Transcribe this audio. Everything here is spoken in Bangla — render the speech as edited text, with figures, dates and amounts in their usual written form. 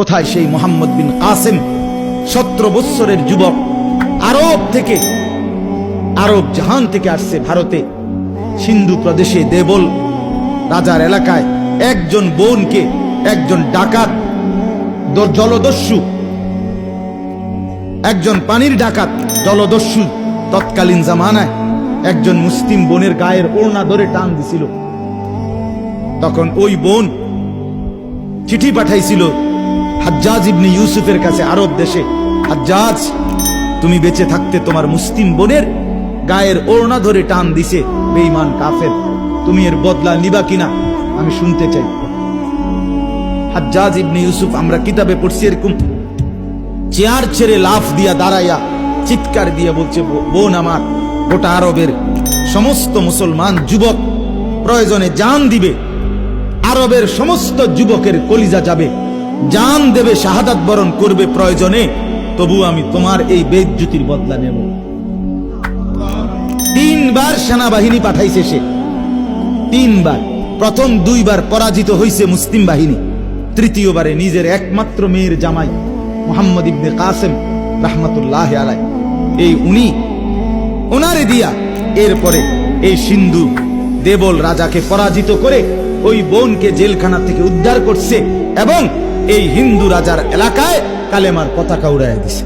কোথায় সেই মোহাম্মদ বিন কাসেম 17 বছরের যুবক, আরব জাহান থেকে আসছে ভারতে, সিন্ধু প্রদেশে দেবল রাজার এলাকায় একজন বোনকে একজন ডাকাত জলদস্যু, একজন পানির ডাকাত জলদস্যু তৎকালীন জামানায় একজন মুসলিম বোনের গায়ের ওড়না ধরে টান দিছিল। তখন ওই বোন চিঠি পাঠাইছিল হাজ্জাজ ইবনে ইউসুফের কাছে আরব দেশে, হাজ্জাজ তুমি বেঁচে থাকতে তোমার মুসলিম বোনের গায়ের ওড়না ধরে টান দিছে বেঈমান কাফের, তুমি এর বদলা নিবা কিনা আমি শুনতে চাই। হাজ্জাজ ইবনে ইউসুফ আমরা কিতাবে পড়ছি এরকম চেয়ার ছেড়ে লাফ দিয়া দাঁড়াইয়া চিৎকার দিয়ে বলছে, বোন আমার, গোটা আরবের সমস্ত মুসলমান যুবক প্রয়োজনে জান দিবে, আরবের সমস্ত যুবকের কলিজা যাবে, জান দেবে, শাহাদাত বরণ করবে প্রয়োজনে, তবু আমি তোমার এই বেইজ্জতির বদলা নেব। 3 বার সেনাবাহিনী পাঠাইছে সে, 3 বার। প্রথম 2 বার পরাজিত হইছে মুসলিম বাহিনী, তৃতীয়বারে নিজের একমাত্র মেয়ের জামাই মোহাম্মদ ইবনে কাসেম রাহমাতুল্লাহ আলাইহি, এই ওনারে দিয়া এরপরে এই সিন্ধু দেবল রাজাকে পরাজিত করে ওই বোনকে জেলখানা থেকে উদ্ধার করছে এবং এই হিন্দু রাজার এলাকায় কালেমার পতাকা উড়াইয়া দিছে।